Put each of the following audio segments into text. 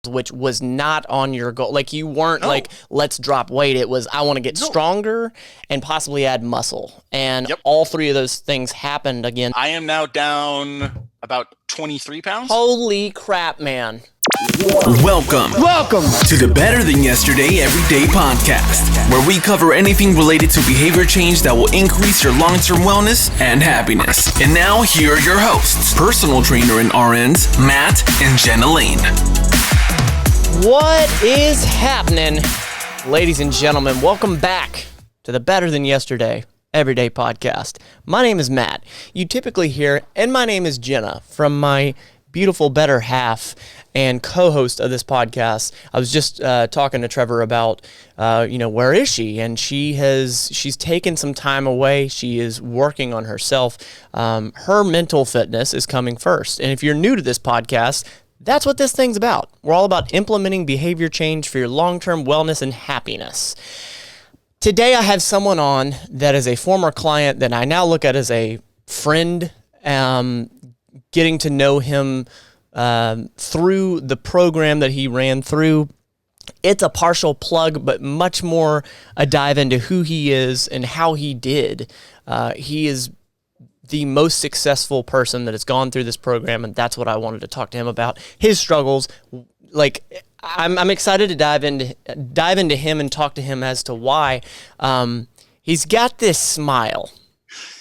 which was not on your goal. Like you weren't No. like, let's drop weight. It was, I want to get No. stronger and possibly add muscle. And Yep. all three of those things happened again. I am now down about 23 pounds. Holy crap, man. Welcome to the Better Than Yesterday Everyday Podcast, where we cover anything related to behavior change that will increase your long-term wellness and happiness. And now, here are your hosts, personal trainer and RNs, Matt and Jenna. What is happening, ladies and gentlemen? Welcome back to the Better Than Yesterday Everyday Podcast. My name is Matt. You typically hear, and my name is Jenna, from my beautiful better half and co-host of this podcast. I was just talking to Trevor about, where is she? And she's taken some time away. She is working on herself. Her mental fitness is coming first. And if you're new to this podcast, that's what this thing's about. We're all about implementing behavior change for your long-term wellness and happiness. Today, I have someone on that is a former client that I now look at as a friend, getting to know him through the program that he ran through. It's a partial plug, but much more a dive into who he is and how he did. He is the most successful person that has gone through this program, and that's what I wanted to talk to him about. His struggles. Like, I'm excited to dive into him and talk to him as to why. He's got this smile.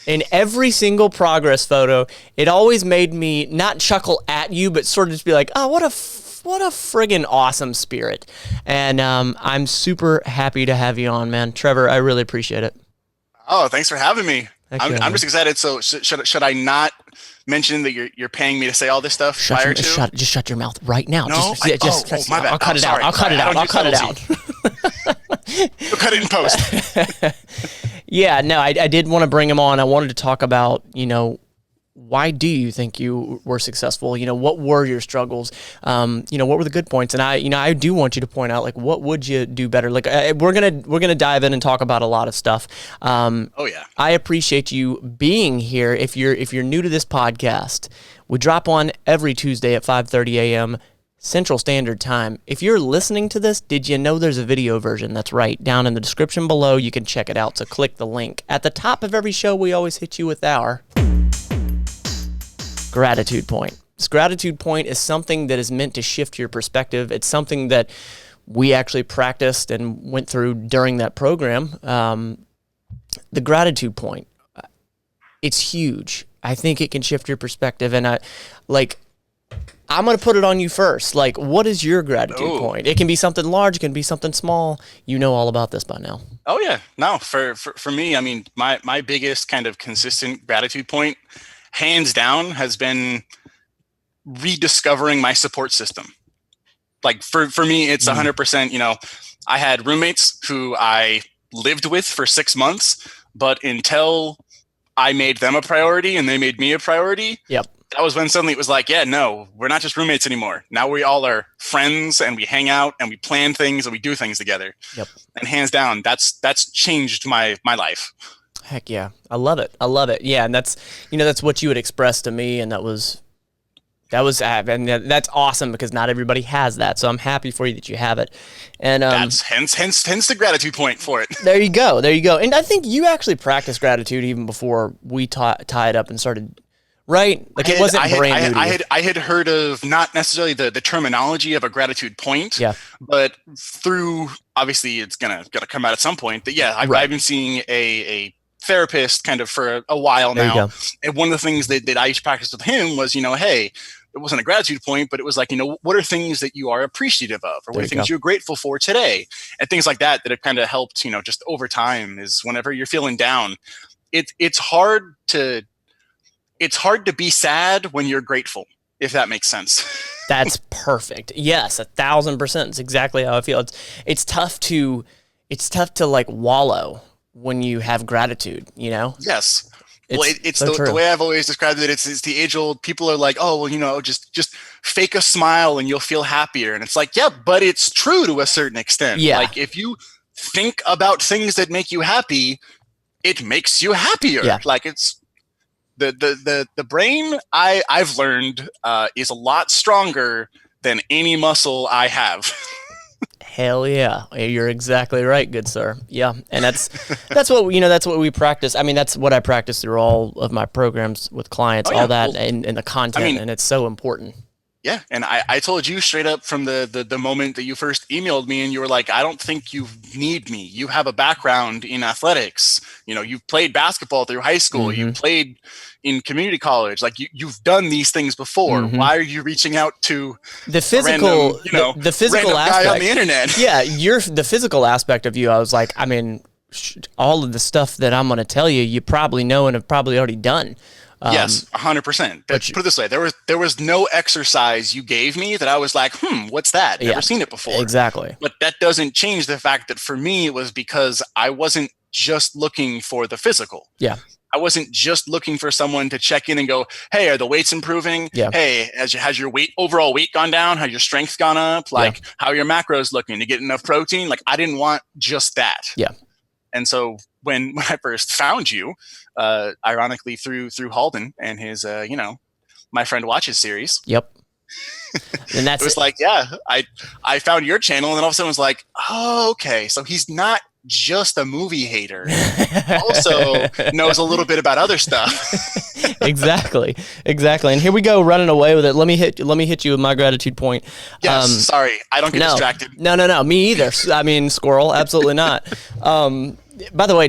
In every single progress photo, it always made me not chuckle at you, but sort of just be like, oh, what a friggin' awesome spirit. And I'm super happy to have you on, man. Trevor, I really appreciate it. Oh, thanks for having me. I'm just excited. So should I not mention that you're paying me to say all this stuff prior to? Just shut your mouth right now. No? My bad. I'll cut it out. I'll cut it out. You'll cut it in post. Yeah, no, I did want to bring him on. I wanted to talk about, why do you think you were successful? What were your struggles? What were the good points? And I do want you to point out, like, what would you do better? Like, we're gonna dive in and talk about a lot of stuff. Oh yeah. I appreciate you being here. If you're new to this podcast, we drop on every Tuesday at 5:30 a.m. Central Standard Time. If you're listening to this, did you know there's a video version? That's right. Down in the description below, you can check it out. So click the link. At the top of every show, we always hit you with our gratitude point. This gratitude point is something that is meant to shift your perspective. It's something that we actually practiced and went through during that program. The gratitude point, it's huge. I think it can shift your perspective. And I'm going to put it on you first. Like, what is your gratitude point? It can be something large, it can be something small. You know all about this by now. Oh yeah. No, for me, I mean, my biggest kind of consistent gratitude point, hands down, has been rediscovering my support system. Like for me, it's 100%, I had roommates who I lived with for 6 months, but until I made them a priority and they made me a priority. Yep. That was when suddenly it was like, yeah, no, we're not just roommates anymore. Now we all are friends and we hang out and we plan things and we do things together. Yep. And hands down, that's changed my life. Heck yeah. I love it. Yeah. And that's what you had expressed to me. And that's awesome because not everybody has that. So I'm happy for you that you have it. And that's hence the gratitude point for it. There you go. And I think you actually practiced gratitude even before we tied up and started. Right? Like it wasn't brand new. I had heard of not necessarily the terminology of a gratitude point, but through, obviously it's gonna come out at some point. But yeah, I've been seeing a therapist kind of for a while now. And one of the things that I used to practice with him was, hey, it wasn't a gratitude point, but it was like, what are things that you are appreciative of, or what are things you're grateful for today, and things like that have kind of helped, just over time. Is whenever you're feeling down, it's hard to be sad when you're grateful, if that makes sense. That's perfect. Yes, 1,000%. It's exactly how I feel. It's tough to like wallow when you have gratitude, Yes. It's the way I've always described it. It's the age old, people are like, oh, well, just fake a smile and you'll feel happier. And it's like, yeah, but it's true to a certain extent. Yeah. Like if you think about things that make you happy, it makes you happier. Yeah. Like it's the brain I've learned is a lot stronger than any muscle I have. Hell yeah. You're exactly right, good sir. Yeah. And that's what we practice. I mean, that's what I practice through all of my programs with clients, all that, and the content, and it's so important. Yeah. And I told you straight up from the moment that you first emailed me, and you were like, I don't think you need me. You have a background in athletics. You've played basketball through high school. Mm-hmm. You played in community college. Like you've done these things before. Mm-hmm. Why are you reaching out to the physical, the physical aspect guy on the internet? Yeah. The physical aspect of you. I was like, I mean, all of the stuff that I'm going to tell you, you probably know and have probably already done. Yes, 100%. Put it this way: there was no exercise you gave me that I was like, what's that? Never seen it before. Exactly. But that doesn't change the fact that for me, it was because I wasn't just looking for the physical. Yeah. I wasn't just looking for someone to check in and go, hey, are the weights improving? Yeah. Hey, has your overall weight gone down? Has your strength gone up? Like, how are your macros looking? To get enough protein? Like, I didn't want just that. Yeah. And so when I first found you, ironically through Halden and his, My Friend Watches series. Yep. And it was like, I found your channel, and then all of a sudden was like, oh, okay. So he's not just a movie hater. Also knows a little bit about other stuff. Exactly. And here we go, running away with it. Let me hit you with my gratitude point. Yes. Sorry, I don't get distracted. No. Me either. I mean, squirrel. Absolutely not. By the way,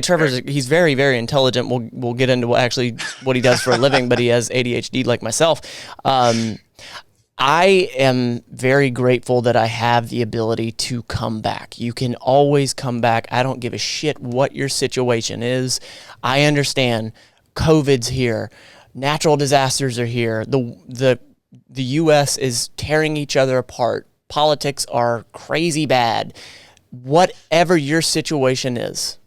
he's very, very intelligent. We'll get into what he does for a living, but he has ADHD like myself. I am very grateful that I have the ability to come back. You can always come back. I don't give a shit what your situation is. I understand COVID's here. Natural disasters are here. The U.S. is tearing each other apart. Politics are crazy bad. Whatever your situation is,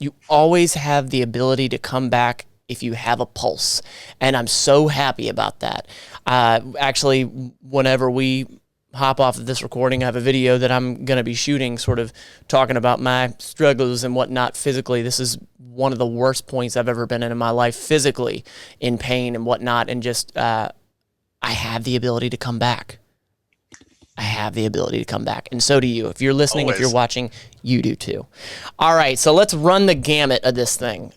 you always have the ability to come back if you have a pulse. And I'm so happy about that. Actually, whenever we hop off of this recording, I have a video that I'm going to be shooting sort of talking about my struggles and whatnot physically. This is one of the worst points I've ever been in my life physically, in pain and whatnot. And just, I have the ability to come back. I have the ability to come back. And so do you. If you're listening, If you're watching, you do too. All right, so let's run the gamut of this thing.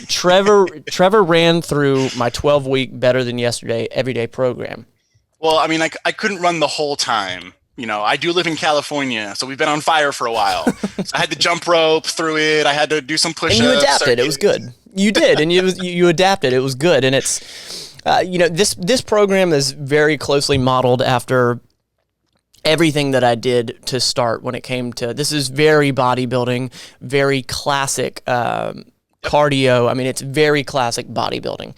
Trevor ran through my 12-week Better Than Yesterday everyday program. Well, I mean, I couldn't run the whole time. I do live in California, so we've been on fire for a while. So I had to jump rope through it. I had to do some push-ups. And you adapted. It was good. You did, and you adapted. It was good. And it's, this program is very closely modeled after everything that I did to start when it came to, this is very bodybuilding, very classic cardio. I mean, it's very classic bodybuilding.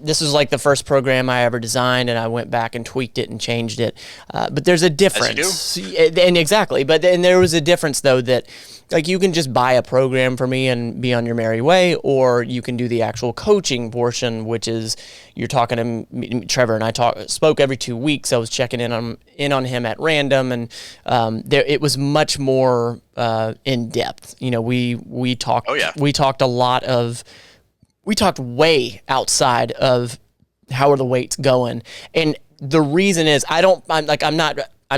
This is like the first program I ever designed, and I went back and tweaked it and changed it. But there's a difference. And exactly. But then there was a difference, though, that like you can just buy a program for me and be on your merry way, or you can do the actual coaching portion, which is you're talking to me, Trevor, and I spoke every 2 weeks. I was checking in on him at random, and it was much more in depth. We talked. Oh, yeah. We talked we talked way outside of how are the weights going, and the reason is I'm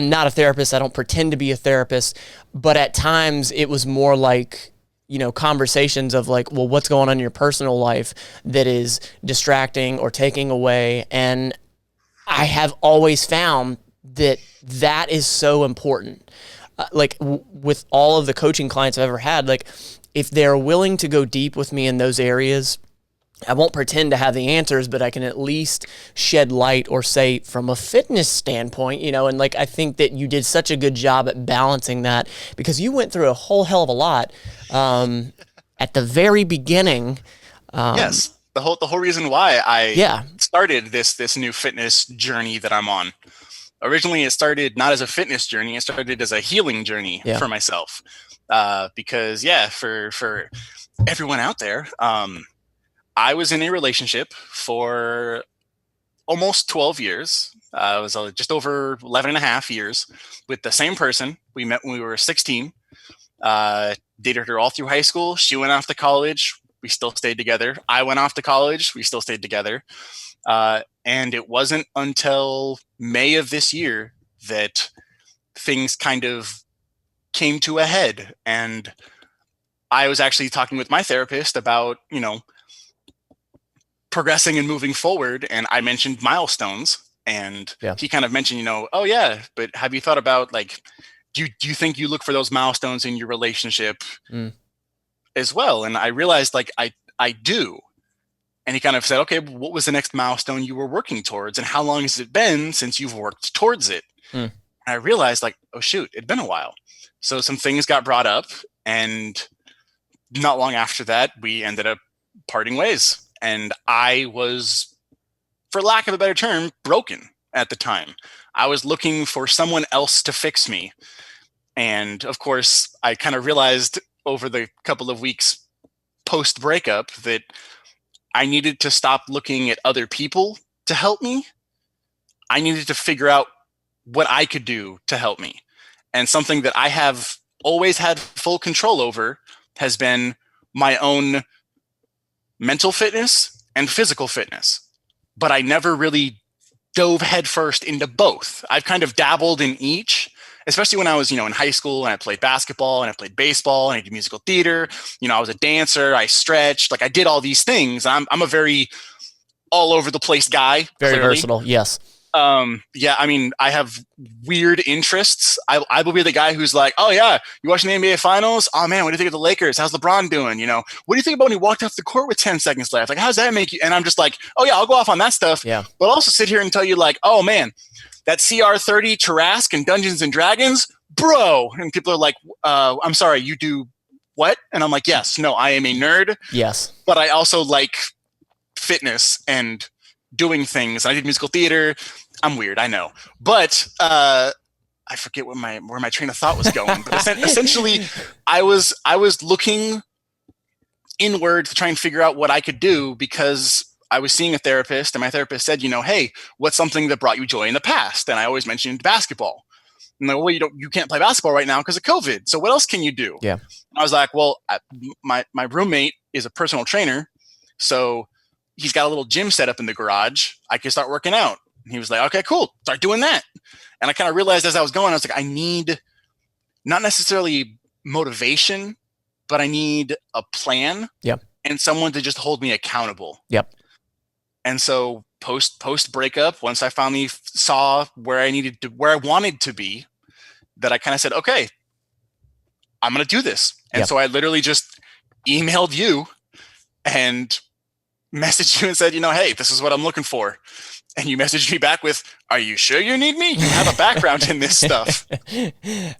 not a therapist. I don't pretend to be a therapist, but at times it was more like, conversations of like, well, what's going on in your personal life that is distracting or taking away. And I have always found that is so important. With all of the coaching clients I've ever had, like if they're willing to go deep with me in those areas, I won't pretend to have the answers, but I can at least shed light or say from a fitness standpoint, and like I think that you did such a good job at balancing that, because you went through a whole hell of a lot at the very beginning. Yes, the whole reason why I started this new fitness journey that I'm on. Originally, it started not as a fitness journey; it started as a healing journey for myself. Because for everyone out there, I was in a relationship for almost 12 years. It was just over 11 and a half years with the same person. We met when we were 16. Dated her all through high school. She went off to college. We still stayed together. I went off to college. We still stayed together. And it wasn't until May of this year that things kind of came to a head. And I was actually talking with my therapist about, progressing and moving forward. And I mentioned milestones, and he kind of mentioned, oh yeah, but have you thought about, like, do you think you look for those milestones in your relationship as well? And I realized, like, I do. And he kind of said, okay, what was the next milestone you were working towards? And how long has it been since you've worked towards it? And I realized, like, oh shoot, it'd been a while. So some things got brought up, and not long after that, we ended up parting ways. And I was, for lack of a better term, broken at the time. I was looking for someone else to fix me. And of course, I kind of realized over the couple of weeks post-breakup that I needed to stop looking at other people to help me. I needed to figure out what I could do to help me. And something that I have always had full control over has been my own mental fitness and physical fitness. But I never really dove headfirst into both. I've kind of dabbled in each, especially when I was, in high school, and I played basketball and I played baseball and I did musical theater. I was a dancer, I stretched, like I did all these things. I'm a very all over the place guy. Very clearly. versatile. Yes. I have weird interests. I will be the guy who's like, oh yeah, you watching the NBA finals? Oh man, what do you think of the Lakers? How's LeBron doing? What do you think about when he walked off the court with 10 seconds left? Like, how does that make you? And I'm just like, oh yeah, I'll go off on that stuff. Yeah. But I'll also sit here and tell you, like, oh man, that CR30 Tarask and Dungeons and Dragons, bro. And people are like, I'm sorry, you do what? And I'm like, yes, no, I am a nerd. Yes. But I also like fitness and doing things. I did musical theater. I'm weird, I know. But I forget where my train of thought was going. But essentially, I was looking inward to try and figure out what I could do, because I was seeing a therapist, and my therapist said, hey, what's something that brought you joy in the past? And I always mentioned basketball. And like, well, you can't play basketball right now because of COVID. So what else can you do? Yeah. And I was like, well, my roommate is a personal trainer, so he's got a little gym set up in the garage. I can start working out. And he was like, okay, cool, start doing that. And I kind of realized as I was going, I was like, I need not necessarily motivation, but I need a plan. Yep. And someone to just hold me accountable. Yep. And so post breakup, once I finally saw where I wanted to be, that I kind of said, okay, I'm going to do this. And so I literally just emailed you and messaged you and said, hey, this is what I'm looking for. And you messaged me back with, are you sure you need me? You have a background in this stuff.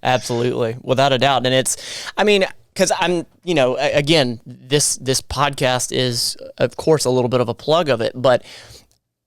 Absolutely. Without a doubt. And because I'm, again, this podcast is, of course, a little bit of a plug of it, but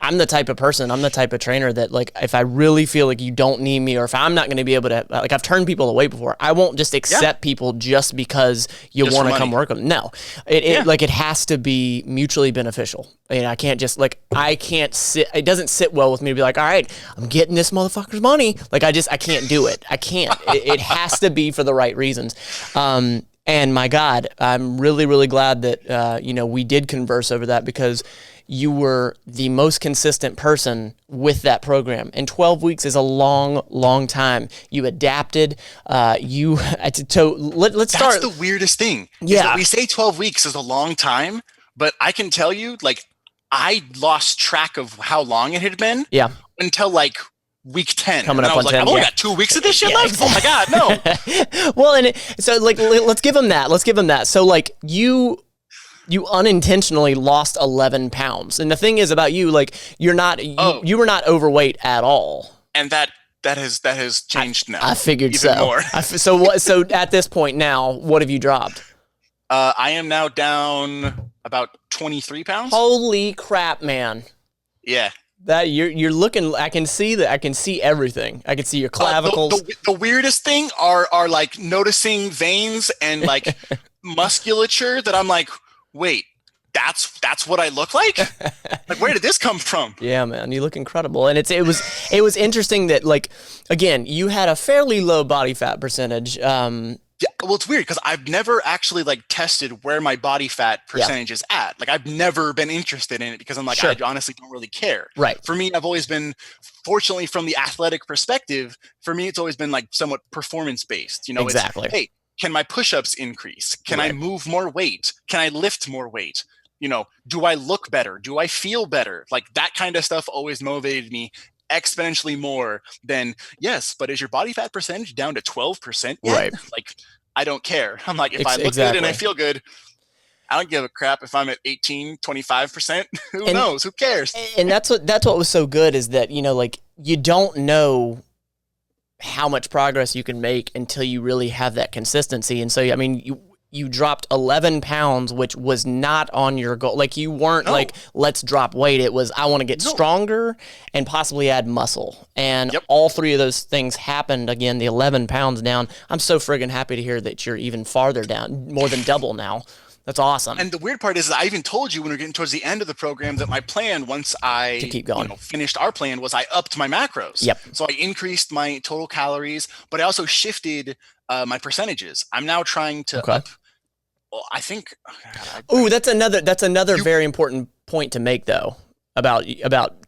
I'm the type of person, I'm the type of trainer that, like, if I really feel like you don't need me, or if I'm not going to be able to, like, I've turned people away before. I won't just accept people just because you want to come work with them. No, it has to be mutually beneficial. I can't just, like, it doesn't sit well with me to be like, all right, I'm getting this motherfucker's money. Like, I can't do it. I can't. It has to be for the right reasons. And my God, I'm really, really glad that, we did converse over that, because you were the most consistent person with that program. And 12 weeks is a long, long time. You adapted. Let's start. That's the weirdest thing. Yeah. We say 12 weeks is a long time, but I can tell you, like, I lost track of how long it had been. Yeah. Until like week 10. Coming up I was on like, 10. I've only got 2 weeks of this shit left. Exactly. Oh my God, no. Well, so like, let's give them that. So like you unintentionally lost 11 pounds. And the thing is about you, like, you were not overweight at all. And that has changed now. I figured even more. So at this point now, what have you dropped? I am now down about 23 pounds. Holy crap, man. Yeah. That you're looking, I can see that. I can see everything. I can see your clavicles. The weirdest thing are like noticing veins and like musculature that I'm like, wait, that's what I look like? Like, where did this come from? Yeah, man, you look incredible. And it was interesting that, like, again, you had a fairly low body fat percentage. Yeah, well, it's weird because I've never actually like tested where my body fat percentage is at. Like I've never been interested in it because I'm like, I honestly don't really care. Right. For me, I've always been, fortunately from the athletic perspective, for me, it's always been like somewhat performance based. You know, exactly. It's, hey, can my push-ups increase? Can I move more weight? Can I lift more weight? You know, do I look better? Do I feel better? Like that kind of stuff always motivated me exponentially more than, yes, but is your body fat percentage down to 12% yet? Right. Like, I don't care. I'm like, if I look good and I feel good, I don't give a crap if I'm at 18, 25%. Who knows? Who cares? And that's what was so good is that, you know, like you don't know how much progress you can make until you really have that consistency. And so, I mean, you dropped 11 pounds, which was not on your goal. Like you weren't like, let's drop weight. It was, I want to get stronger and possibly add muscle. And all three of those things happened. Again, the 11 pounds down. I'm so friggin' happy to hear that you're even farther down, more than double now. That's awesome. And the weird part is that I even told you when we were getting towards the end of the program that my plan, once I finished our plan, was I upped my macros. Yep. So I increased my total calories, but I also shifted my percentages. I'm now trying to up. Well, I think. That's another very important point to make though about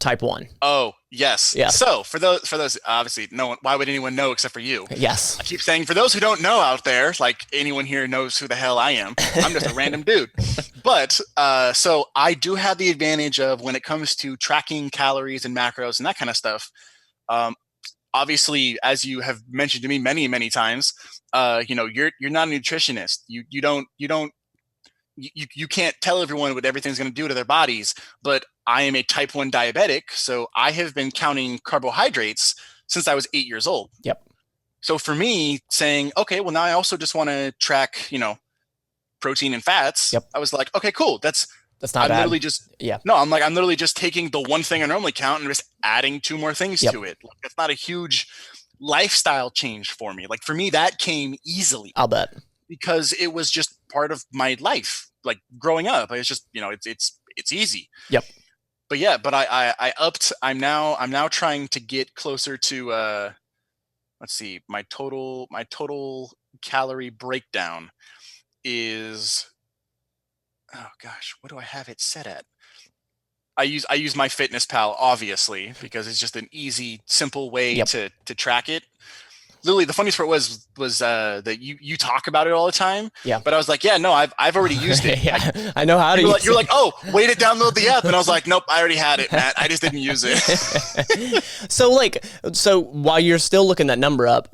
type 1. Oh, yes. Yeah. So for those, obviously, no one. Why would anyone know except for you? Yes. I keep saying, for those who don't know out there, like anyone here knows who the hell I am. I'm just a random dude. But so I do have the advantage of when it comes to tracking calories and macros and that kind of stuff. Obviously, as you have mentioned to me many, many times, you know, you're not a nutritionist. You can't tell everyone what everything's going to do to their bodies, but I am a type 1 diabetic, so I have been counting carbohydrates since I was 8 years old. Yep. So for me, saying, okay, well, now I also just want to track, you know, protein and fats. Yep. I was like, okay, cool. That's not bad. I'm literally just taking the one thing I normally count and just adding 2 more things to it. Like, it's not a huge lifestyle change for me. Like for me, that came easily. I'll bet. Because it was just part of my life. Like growing up, it's just, you know, it's easy. Yep. But yeah, but I upped. I'm now trying to get closer to let's see, my total calorie breakdown is, oh gosh, what do I have it set at? I use MyFitnessPal, obviously, because it's just an easy, simple way to track it. Literally, the funniest part was that you talk about it all the time. Yeah. But I was like, yeah, no, I've already used it. I know how to use it. You're like, oh, way to download the app. And I was like, nope, I already had it, Matt. I just didn't use it. So while you're still looking that number up,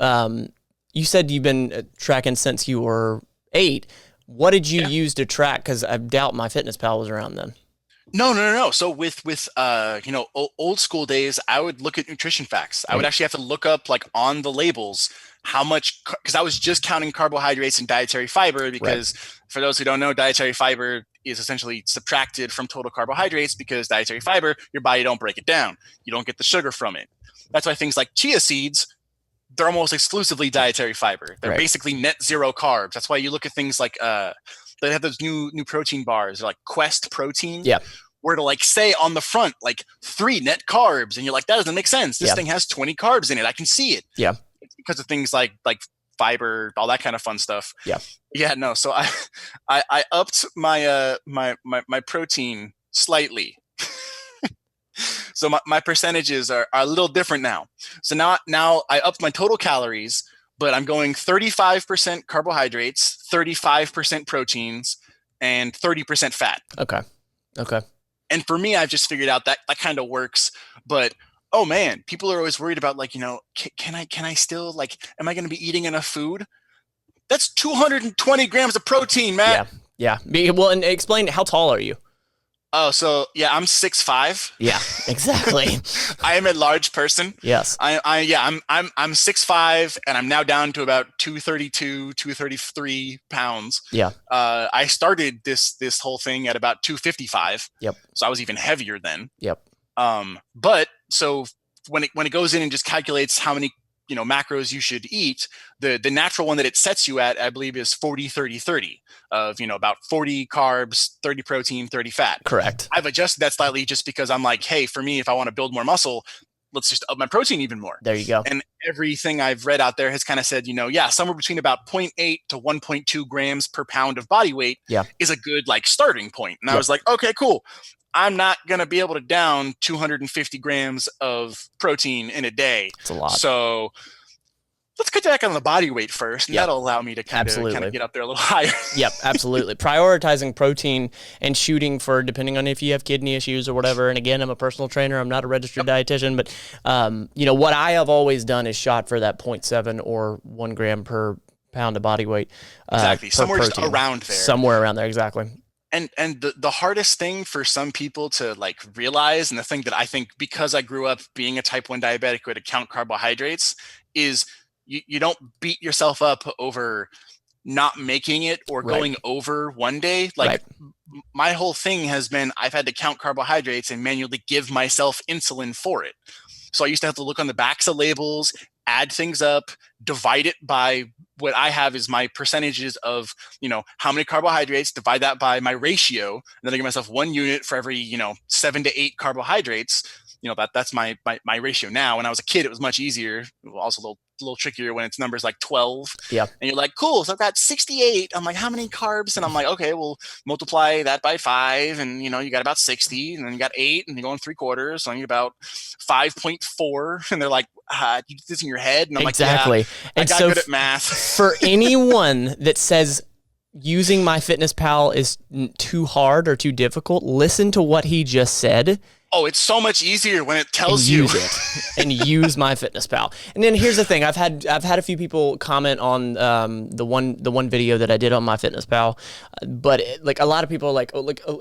you said you've been tracking since you were 8. What did you use to track? Because I doubt MyFitnessPal was around then. No. So with you know, old school days, I would look at nutrition facts. I would actually have to look up like on the labels how much, because I was just counting carbohydrates and dietary fiber, because for those who don't know, dietary fiber is essentially subtracted from total carbohydrates, because dietary fiber, your body don't break it down. You don't get the sugar from it. That's why things like chia seeds, they're almost exclusively dietary fiber. They're basically net zero carbs. That's why you look at things like they have those new protein bars, like Quest protein. Yeah. Where to like say on the front, like 3 net carbs. And you're like, that doesn't make sense. This thing has 20 carbs in it. I can see it. Yeah. It's because of things like fiber, all that kind of fun stuff. Yeah. Yeah, no. So I upped my my protein slightly. So my percentages are a little different now. So now I upped my total calories, but I'm going 35% carbohydrates, 35% proteins, and 30% fat. Okay. And for me, I've just figured out that kind of works. But oh man, people are always worried about, like, you know, can I still, like, am I going to be eating enough food? That's 220 grams of protein, Matt. Yeah. Well, and explain, how tall are you? Oh, so yeah, I'm 6'5". Yeah, exactly. I am a large person. Yes. I'm 6'5", and I'm now down to about 232, 233 pounds. Yeah. I started this whole thing at about 255. Yep. So I was even heavier then. Yep. But so when it goes in and just calculates how many, you know, macros you should eat, the natural one that it sets you at, I believe, is 40-30-30 of, you know, about 40 carbs, 30 protein, 30 fat. Correct. I've adjusted that slightly just because I'm like, hey, for me, if I want to build more muscle, let's just up my protein even more. There you go. And everything I've read out there has kind of said, yeah, somewhere between about 0.8 to 1.2 grams per pound of body weight is a good like starting point. And I was like, okay, cool. I'm not going to be able to down 250 grams of protein in a day. It's a lot. So let's cut back on the body weight first, and that'll allow me to kind of get up there a little higher. Yep, absolutely. Prioritizing protein and shooting for, depending on if you have kidney issues or whatever. And again, I'm a personal trainer. I'm not a registered dietitian, but what I have always done is shot for that 0.7 or 1 gram per pound of body weight. Exactly, somewhere just around there. Somewhere around there, exactly. And the hardest thing for some people to like realize, and the thing that I think because I grew up being a type 1 diabetic who had to count carbohydrates, is you don't beat yourself up over not making it or going over one day. Like my whole thing has been, I've had to count carbohydrates and manually give myself insulin for it. So I used to have to look on the backs of labels, add things up, divide it by what I have is my percentages of, how many carbohydrates, divide that by my ratio. And then I give myself 1 unit for every, 7 to 8 carbohydrates. That's my ratio now. When I was a kid, it was much easier. Also a little trickier when it's numbers like 12. Yeah. And you're like, cool. So I've got 68. I'm like, how many carbs? And I'm like, okay, well, multiply that by 5. And, you got about 60. And then you got 8. And you're going 3/4. So I need about 5.4. And they're like, you do this in your head? And I'm exactly. Like, yeah, I got good at math. For anyone that says using MyFitnessPal is too hard or too difficult, listen to what he just said. Oh, it's so much easier when it tells you. Use it and use MyFitnessPal. And then here's the thing: I've had a few people comment on the one video that I did on MyFitnessPal, but a lot of people are like,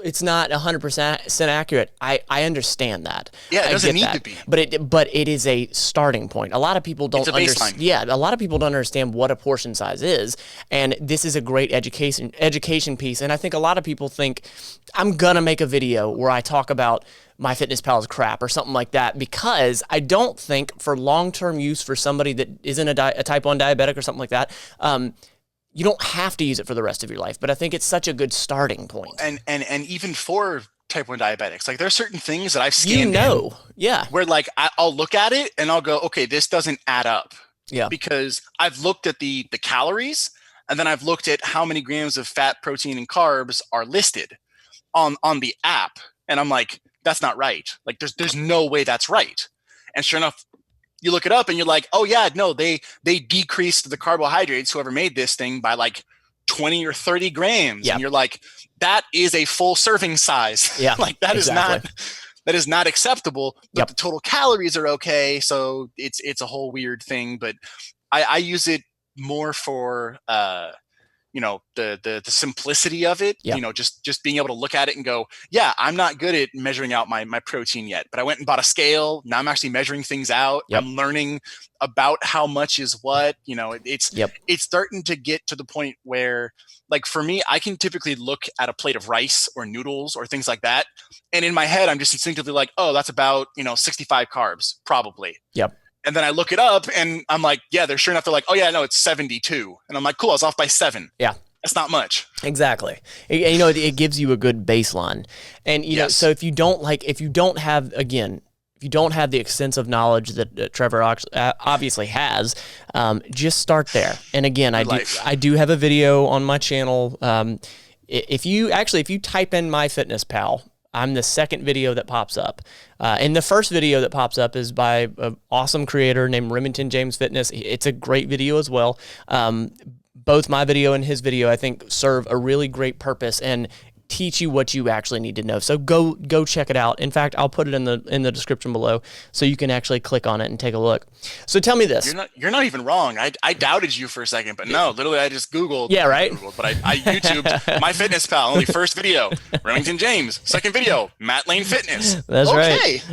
it's not 100% accurate. I understand that. Yeah, it doesn't need to be. But it is a starting point. A lot of people don't understand. Yeah, a lot of people don't understand what a portion size is, and this is a great education piece. And I think a lot of people think I'm gonna make a video where I talk about MyFitnessPal is crap or something like that, because I don't think for long-term use for somebody that isn't a type 1 diabetic or something like that, you don't have to use it for the rest of your life. But I think it's such a good starting point. And even for type 1 diabetics, like there's certain things that I've scanned where like I'll look at it and I'll go, okay, this doesn't add up. Yeah. Because I've looked at the calories, and then I've looked at how many grams of fat, protein, and carbs are listed on the app. And I'm like, that's not right. Like there's no way that's right. And sure enough, you look it up and you're like, oh yeah, no, they decreased the carbohydrates, whoever made this thing, by like 20 or 30 grams. Yep. And you're like, that is a full serving size. Yeah, like that is not acceptable, but the total calories are okay. So it's a whole weird thing, but I use it more for, the simplicity of it, just being able to look at it and go, yeah, I'm not good at measuring out my protein yet, but I went and bought a scale. Now I'm actually measuring things out. I'm learning about how much is what, it's starting to get to the point where, like for me, I can typically look at a plate of rice or noodles or things like that. And in my head, I'm just instinctively like, oh, that's about, 65 carbs, probably. Yep. And then I look it up and I'm like, yeah, they're sure enough. They're like, oh yeah, no, it's 72. And I'm like, cool, I was off by 7. Yeah. That's not much. Exactly. It gives you a good baseline. And, so if you don't have the extensive knowledge that Trevor obviously has, just start there. And again, I do have a video on my channel. If you type in MyFitnessPal, I'm the second video that pops up. And the first video that pops up is by an awesome creator named Remington James Fitness. It's a great video as well. Both my video and his video, I think, serve a really great purpose and teach you what you actually need to know. So go check it out. In fact, I'll put it in the description below so you can actually click on it and take a look. So tell me this. You're not even wrong. I doubted you for a second, but no, literally I just Googled. Yeah, right? But I YouTubed MyFitnessPal, only first video, Remington James, second video, MattLaneFitness. That's right.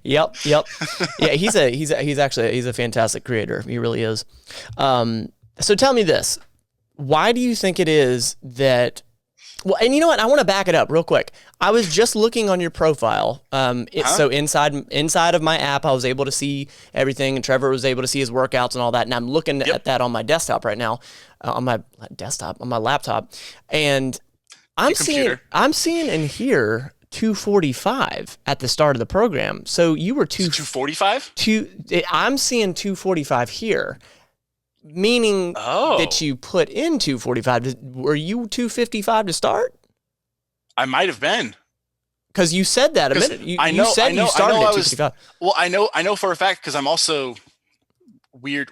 Yep. Yeah, he's a fantastic creator. He really is. So tell me this. Why do you think it is that... Well, and you know what? I want to back it up real quick. I was just looking on your profile. So inside of my app, I was able to see everything, and Trevor was able to see his workouts and all that. And I'm looking at that on my desktop right now, on my laptop, and I'm seeing in here 245 at the start of the program. So you were 245? I'm seeing 245 here, meaning that you put in 245. Were you 255 to start? I might have been. Because you said that a minute. You said you started at 255. Well, I know for a fact, because I'm also weird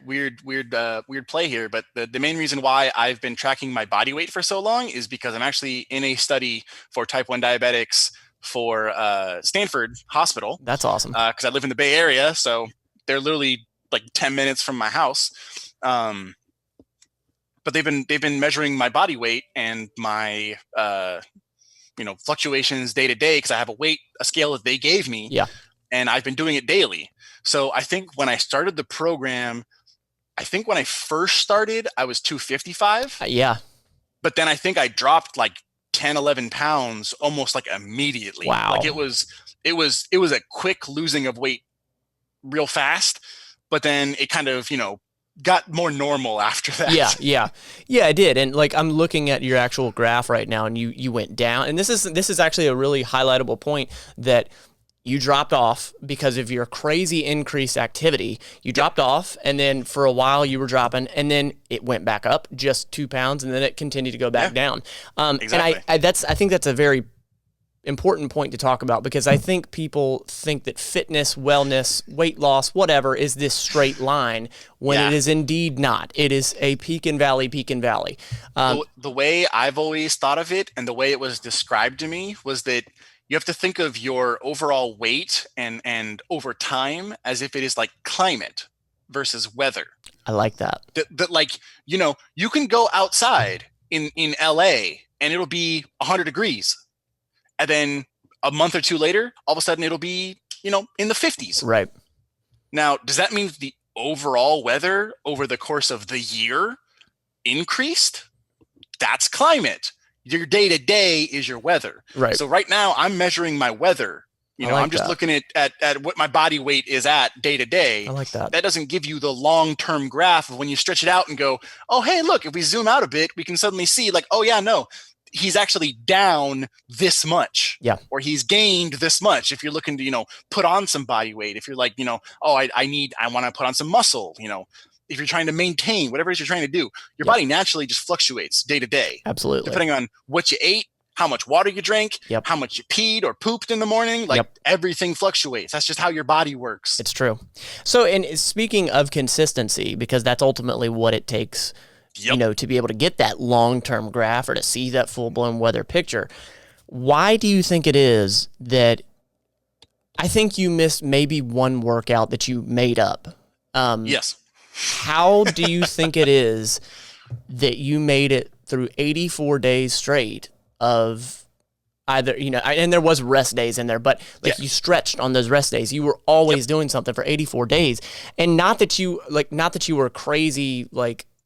play here. But the main reason why I've been tracking my body weight for so long is because I'm actually in a study for type 1 diabetics for Stanford Hospital. That's awesome. Because I live in the Bay Area, so they're literally like 10 minutes from my house. But they've been measuring my body weight and my fluctuations day to day, because I have a scale that they gave me. Yeah. And I've been doing it daily. So I think when I started the program, when I first started, I was 255. Yeah. But then I think I dropped like 10, 11 pounds almost like immediately. Wow. Like it was a quick losing of weight real fast, but then it kind of, got more normal after that. Yeah, it did. And like, I'm looking at your actual graph right now, and you went down. And this is actually a really highlightable point, that you dropped off because of your crazy increased activity. You dropped off, and then for a while you were dropping, and then it went back up just 2 pounds, and then it continued to go back down. Exactly. And I think that's a very important point to talk about, because I think people think that fitness, wellness, weight loss, whatever, is this straight line, when it is indeed not. It is a peak and valley. The way I've always thought of it, and the way it was described to me, was that you have to think of your overall weight and over time as if it is like climate versus weather. I like that. That like, you can go outside in LA and it'll be 100 degrees. And then a month or two later, all of a sudden it'll be, in the 50s. Right. Now, does that mean the overall weather over the course of the year increased? That's climate. Your day to day is your weather. Right. So right now I'm measuring my weather. I'm just looking at what my body weight is at day to day. I like that. That doesn't give you the long-term graph of when you stretch it out and go, oh, hey, look, if we zoom out a bit, we can suddenly see like, oh yeah, no, he's actually down this much. Yeah. Or he's gained this much. If you're looking to, put on some body weight, if you're like, I want to put on some muscle, if you're trying to maintain whatever it is you're trying to do, your body naturally just fluctuates day to day. Absolutely. Depending on what you ate, how much water you drank, how much you peed or pooped in the morning, everything fluctuates. That's just how your body works. It's true. So, and speaking of consistency, because that's ultimately what it takes, to be able to get that long-term graph or to see that full-blown weather picture. Why do you think it is that, I think you missed maybe one workout that you made up? Yes. How do you think it is that you made it through 84 days straight of either, and there was rest days in there, but you stretched on those rest days. You were always doing something for 84 days. And not that you were crazy,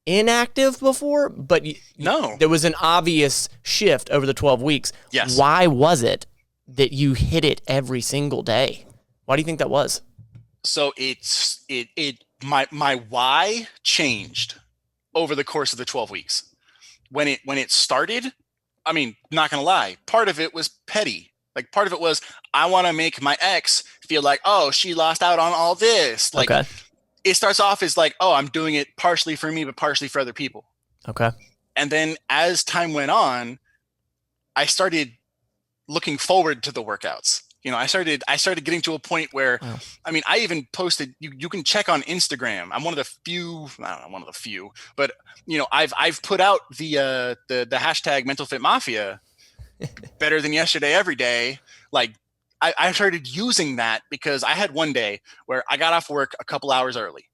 inactive before, but there was an obvious shift over the 12 weeks. Yes. Why was it that you hit it every single day? Why do you think that was? So my why changed over the course of the 12 weeks. When it started, I mean, not going to lie, part of it was petty. Like, part of it was, I want to make my ex feel like, oh, she lost out on all this. Like, okay. It starts off as like, oh, I'm doing it partially for me, but partially for other people. Okay. And then as time went on, I started looking forward to the workouts. I started getting to a point where, I mean, I even posted, you can check on Instagram. I'm one of the few, but I've put out the hashtag mental fit mafia, better than yesterday every day. Like, I started using that because I had one day where I got off work a couple hours early.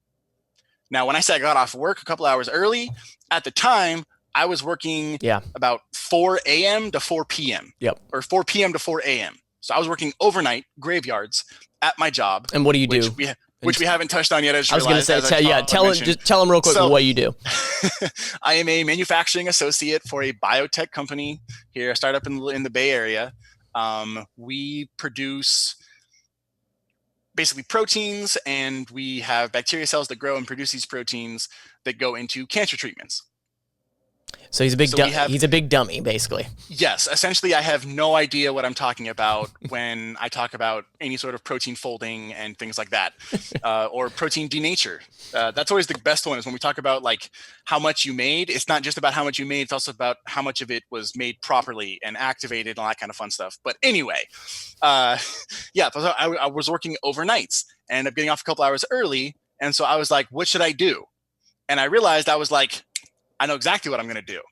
Now, when I say I got off work a couple hours early, at the time I was working about 4 a.m. to 4 p.m. Or 4 p.m. to 4 a.m. So I was working overnight graveyards at my job. And what do you do? Which we haven't touched on yet. I was going to say, tell them real quick what you do. I am a manufacturing associate for a biotech company here, a startup in the Bay Area. We produce basically proteins, and we have bacteria cells that grow and produce these proteins that go into cancer treatments. So he's a big dummy, basically. Yes, essentially, I have no idea what I'm talking about when I talk about any sort of protein folding and things like that, or protein denature. That's always the best one, is when we talk about like how much you made. It's not just about how much you made; it's also about how much of it was made properly and activated and all that kind of fun stuff. But anyway, yeah, I was working overnights and ended up getting off a couple hours early, and so I was like, "What should I do?" And I realized I was like, I know exactly what I'm going to do.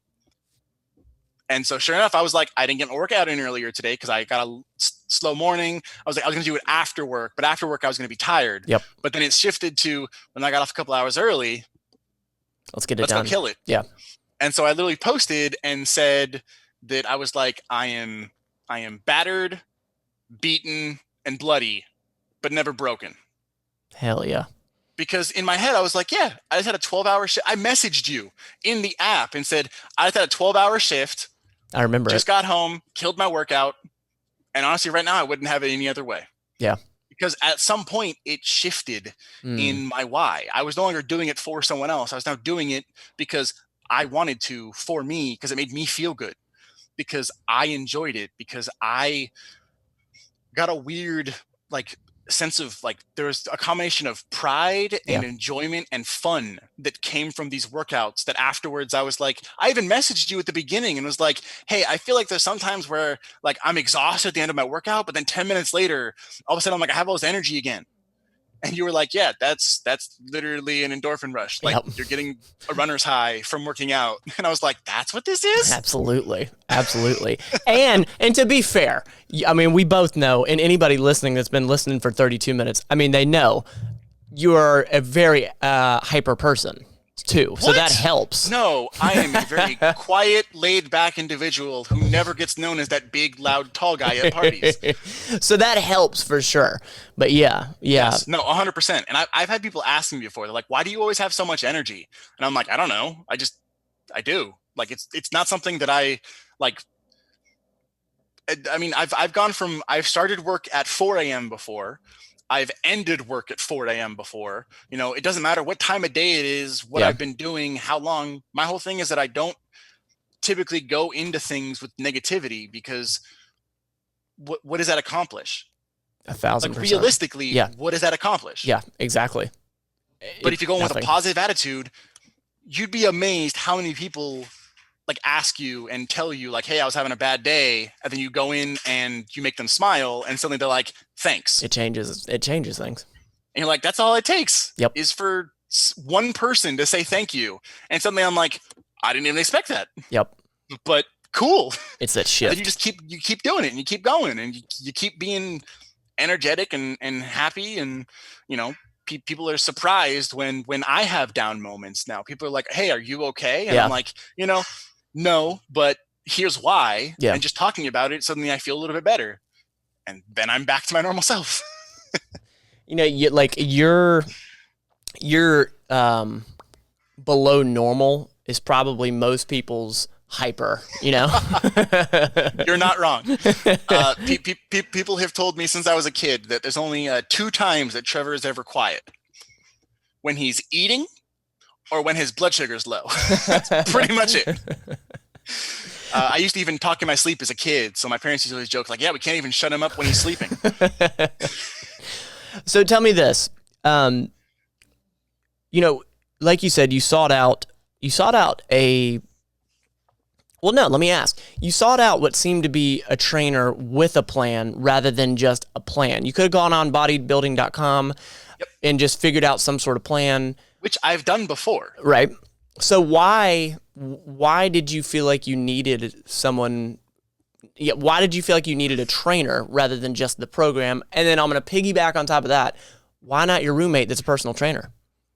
And so sure enough, I was like, I didn't get my workout in earlier today because I got a slow morning. I was like, I was going to do it after work, but after work I was going to be tired. Yep. But then it shifted to when I got off a couple hours early. Let's get it done. Let's go kill it. Yeah. And so I literally posted and said that I was like, I am battered, beaten, and bloody, but never broken. Hell yeah. Because in my head, I was like, yeah, I just had a 12-hour shift. I messaged you in the app and said, I just had a 12-hour shift. I remember Just got home, killed my workout. And honestly, right now, I wouldn't have it any other way. Yeah. Because at some point, it shifted in my why. I was no longer doing it for someone else. I was now doing it because I wanted to, for me, because it made me feel good. Because I enjoyed it. Because I got a weird, like, sense of like there was a combination of pride and enjoyment and fun that came from these workouts that afterwards I was like, I even messaged you at the beginning and was like, hey, I feel like there's sometimes where like I'm exhausted at the end of my workout, but then 10 minutes later all of a sudden I'm like, I have all this energy again. And you were like, yeah, that's literally an endorphin rush. Like you're getting a runner's high from working out. And I was like, that's what this is? Absolutely. and to be fair, I mean, we both know, and anybody listening that's been listening for 32 minutes, I mean, they know you're a very hyper person too. So that helps. No, I am a very quiet, laid back individual who never gets known as that big, loud, tall guy at parties. So that helps for sure. But yeah. Yes, no, 100%. And I've had people ask me before, they're like, why do you always have so much energy? And I'm like, I don't know. I do. Like, it's not something that I like. I mean, I've started work at 4 a.m. before. I've ended work at 4 a.m. before. You know, it doesn't matter what time of day it is, what I've been doing, how long. My whole thing is that I don't typically go into things with negativity because what does that accomplish? 1,000%. Like realistically, what does that accomplish? Yeah, exactly. But if you go in with a positive attitude, you'd be amazed how many people like ask you and tell you like, hey, I was having a bad day. And then you go in and you make them smile and suddenly they're like, thanks. It changes things. And you're like, that's all it takes is for one person to say thank you. And suddenly I'm like, I didn't even expect that. Yep. But cool. It's that shift. And you just keep doing it and you keep going and you keep being energetic and happy. And, you know, people are surprised when I have down moments now. People are like, hey, are you okay? And I'm like, you know, no, but here's why. Yeah. And just talking about it, suddenly I feel a little bit better. And then I'm back to my normal self. You know, you're below normal is probably most people's hyper, you know? You're not wrong. People have told me since I was a kid that there's only 2 times that Trevor is ever quiet. When he's eating or when his blood sugar is low. That's pretty much it. I used to even talk in my sleep as a kid. So my parents used to always joke like, yeah, we can't even shut him up when he's sleeping. So tell me this, you know, like you said, you sought out let me ask. You sought out what seemed to be a trainer with a plan rather than just a plan. You could have gone on bodybuilding.com and just figured out some sort of plan. Which I've done before. Right. So why did you feel like you needed someone? Yeah, why did you feel like you needed a trainer rather than just the program? And then I'm going to piggyback on top of that. Why not your roommate that's a personal trainer?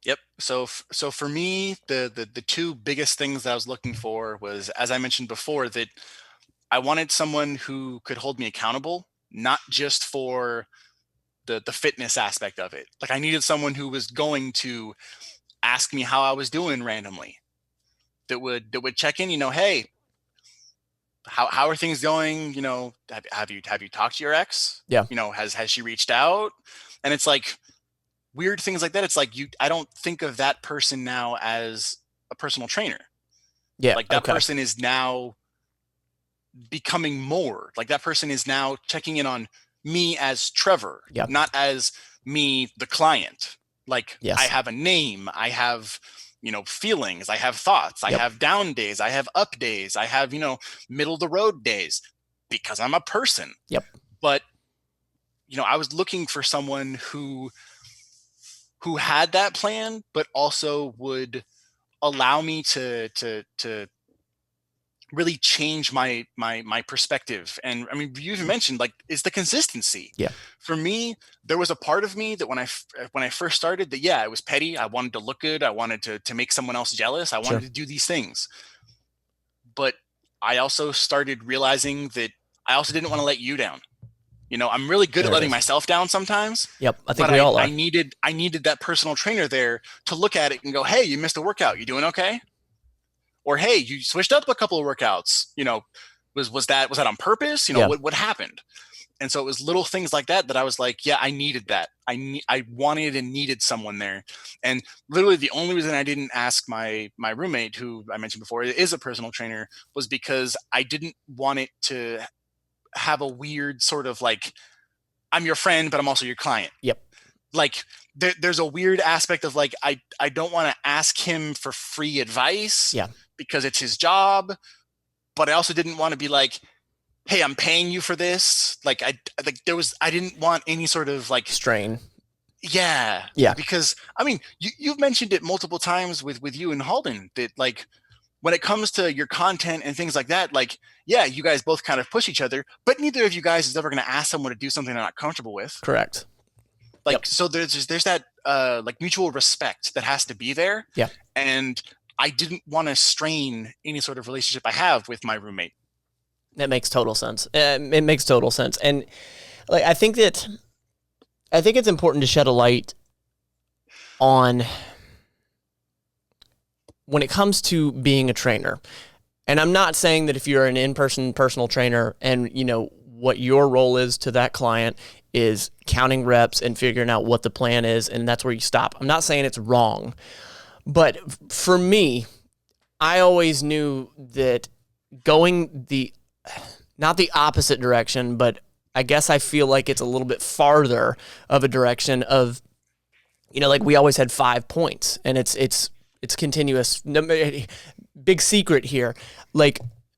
Yep. So for me, the 2 biggest things that I was looking for was, as I mentioned before, that I wanted someone who could hold me accountable, not just for the fitness aspect of it. Like I needed someone who was going to ask me how I was doing randomly, that would check in, you know, hey, how are things going? You know, have you talked to your ex? Yeah. You know, has she reached out? And it's like weird things like that. It's like I don't think of that person now as a personal trainer. Yeah. Like that person is now becoming more. Like that person is now checking in on me as Trevor, not as me, the client. Like I have a name, I have, feelings, I have thoughts, I have down days, I have up days, I have, middle of the road days, because I'm a person. But, I was looking for someone who had that plan, but also would allow me to really change my perspective. And I mean, you even mentioned is the consistency. For me, there was a part of me that when I first started that, it was petty. I wanted to look good. I wanted to make someone else jealous. I wanted to do these things. But I also started realizing that I also didn't want to let you down. I'm really good at letting myself down sometimes. I think we all are. I needed that personal trainer there to look at it and go, hey, you missed a workout. You doing okay? Or, hey, you switched up a couple of workouts, was that on purpose? What happened? And so it was little things like that I was like, I needed that. I wanted and needed someone there. And literally the only reason I didn't ask my roommate, who I mentioned before is a personal trainer, was because I didn't want it to have a weird sort of I'm your friend, but I'm also your client. There's a weird aspect of I don't want to ask him for free advice because it's his job, but I also didn't want to be like, hey, I'm paying you for this. I didn't want any sort of strain. Because I mean, you've mentioned it multiple times with you and Halden that when it comes to your content and things like that, you guys both kind of push each other, but neither of you guys is ever going to ask someone to do something they're not comfortable with. Correct. So there's that mutual respect that has to be there. And I didn't want to strain any sort of relationship I have with my roommate. That makes total sense. It makes total sense. And I think it's important to shed a light on when it comes to being a trainer. And I'm not saying that if you're an in-person personal trainer and what your role is to that client is counting reps and figuring out what the plan is, and that's where you stop. I'm not saying it's wrong. But for me, I always knew that going not the opposite direction, but I guess I feel like it's a little bit farther of a direction of, we always had 5 points, and it's continuous. Big secret here.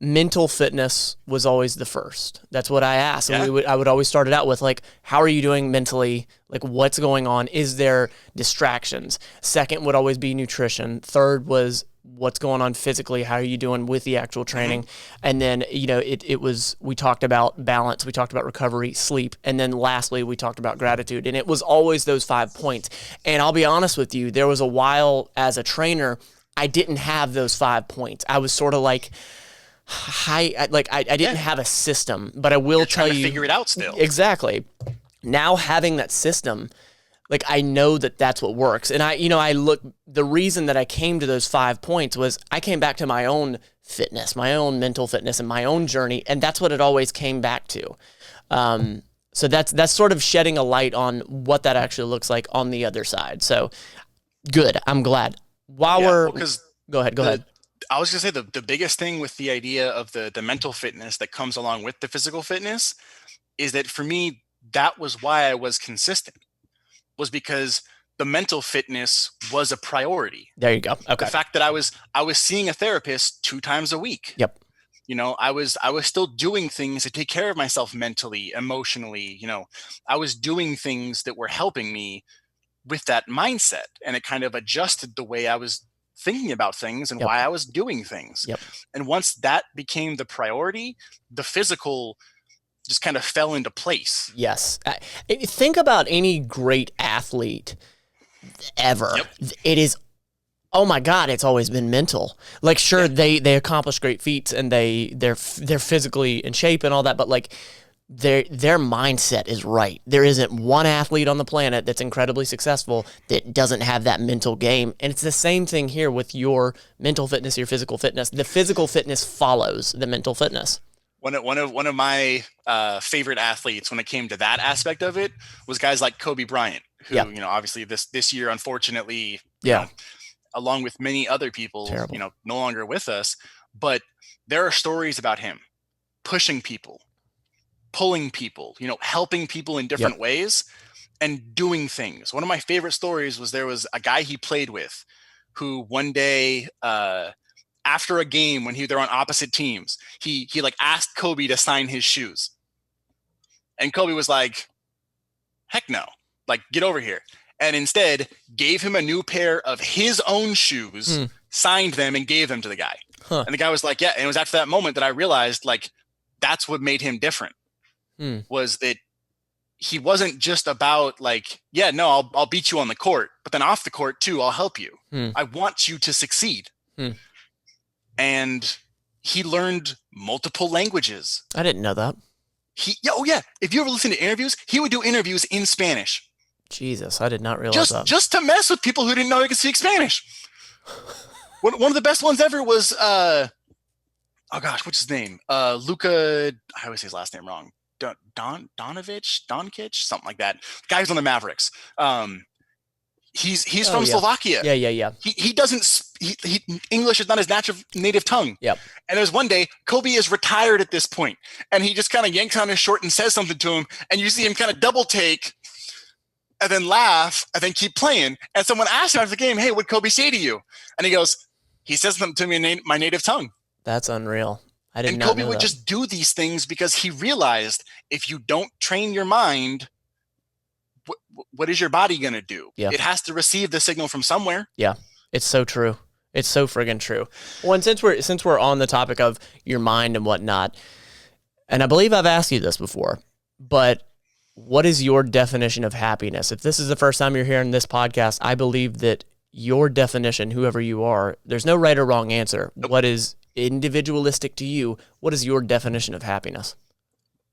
Mental fitness was always the first. That's what I asked. And I would always start it out with how are you doing mentally? What's going on? Is there distractions? Second would always be nutrition. Third was what's going on physically. How are you doing with the actual training? And then, we talked about balance. We talked about recovery, sleep. And then lastly, we talked about gratitude. And it was always those 5 points. And I'll be honest with you, there was a while as a trainer, I didn't have those 5 points. I was sort of I didn't have a system, but I will tell you, figure it out still. Exactly. Now having that system, I know that that's what works. And the reason that I came to those 5 points was I came back to my own fitness, my own mental fitness and my own journey. And that's what it always came back to. So that's sort of shedding a light on what that actually looks like on the other side. So good. I'm glad. Go ahead. I was going to say the biggest thing with the idea of the mental fitness that comes along with the physical fitness is that for me, that was why I was consistent, was because the mental fitness was a priority. There you go. Okay. The fact that I was seeing a therapist 2 times a week. I was still doing things to take care of myself mentally, emotionally. I was doing things that were helping me with that mindset, and it kind of adjusted the way I was thinking about things and why I was doing things. And once that became the priority, the physical just kind of fell into place. Yes. Think about any great athlete ever. It is, oh my God, it's always been mental. Sure, they accomplish great feats and they're physically in shape and all that, but their mindset is right. There isn't one athlete on the planet that's incredibly successful that doesn't have that mental game. And it's the same thing here with your mental fitness, your physical fitness. The physical fitness follows the mental fitness. One of my favorite athletes when it came to that aspect of it was guys like Kobe Bryant, who, obviously this year, unfortunately, along with many other people, no longer with us. But there are stories about him pushing people, pulling people, helping people in different ways and doing things. One of my favorite stories was there was a guy he played with who one day, after a game when they're on opposite teams, he like asked Kobe to sign his shoes. And Kobe was like, heck no, like get over here. And instead gave him a new pair of his own shoes, signed them and gave them to the guy. And the guy was like, yeah. And it was after that moment that I realized like, that's what made him different was that he wasn't just about like, yeah, no, I'll beat you on the court, but then off the court too, I'll help you. I want you to succeed. And he learned multiple languages. I didn't know that. If you ever listen to interviews, he would do interviews in Spanish. Jesus, I did not realize that. Just to mess with people who didn't know they could speak Spanish. One of the best ones ever was, what's his name? Luka, I always say his last name wrong. Doncic, something like that. The guy who's on the Mavericks. He's from Slovakia. Yeah. He doesn't. English is not his native tongue. Yep. And there's one day Kobe is retired at this point, and he just kind of yanks on his short and says something to him, and you see him kind of double take, and then laugh, and then keep playing. And someone asked him after the game, "Hey, what'd Kobe say to you?" And he goes, "He says something to me in my native tongue." That's unreal. I didn't know that. And Kobe would just do these things because he realized if you don't train your mind, what is your body going to do? Yeah. It has to receive the signal from somewhere. Yeah, it's so true. It's so friggin' true. Well, and since we're on the topic of your mind and whatnot, and I believe I've asked you this before, but what is your definition of happiness? If this is the first time you're hearing this podcast, I believe that your definition, whoever you are, there's no right or wrong answer. Nope. What is individualistic to you? What is your definition of happiness?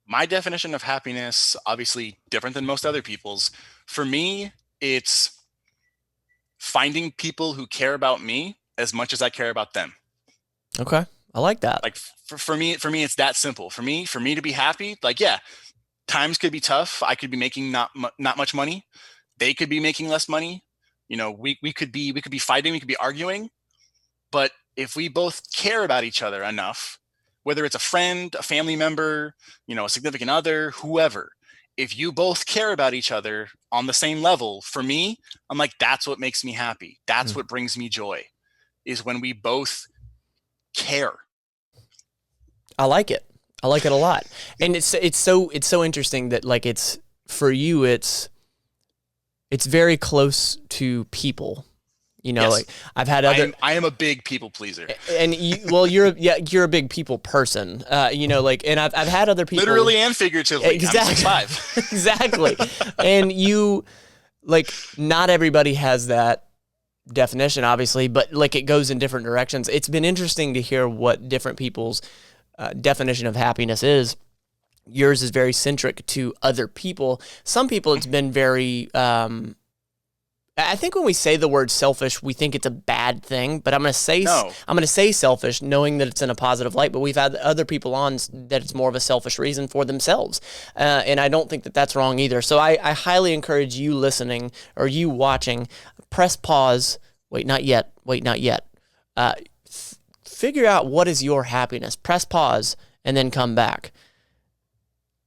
My definition of happiness, obviously different than most other people's. For me, it's finding people who care about me as much as I care about them. Okay. I like that. Like for me, it's that simple. For me to be happy, like, yeah, times could be tough. I could be making not much money. They could be making less money. We could be fighting, we could be arguing. But if we both care about each other enough, whether it's a friend, a family member, a significant other, whoever, if you both care about each other on the same level, for me, I'm like, that's what makes me happy. That's what brings me joy, is when we both care. I like it. I like it a lot. And it's so interesting that like it's for you, it's very close to people. Yes. Like I've had other. I am a big people pleaser. And you're a big people person. And I've had other people, literally and figuratively. Exactly. I'm 6'5". Exactly. And you, like, not everybody has that definition, obviously, but like it goes in different directions. It's been interesting to hear what different people's definition of happiness is. Yours is very centric to other people. Some people, it's been very. I think when we say the word selfish, we think it's a bad thing, but I'm going to say selfish knowing that it's in a positive light, but we've had other people on that it's more of a selfish reason for themselves. And I don't think that that's wrong either. So I highly encourage you listening or you watching, press pause. Wait, not yet. Figure out what is your happiness. Press pause and then come back.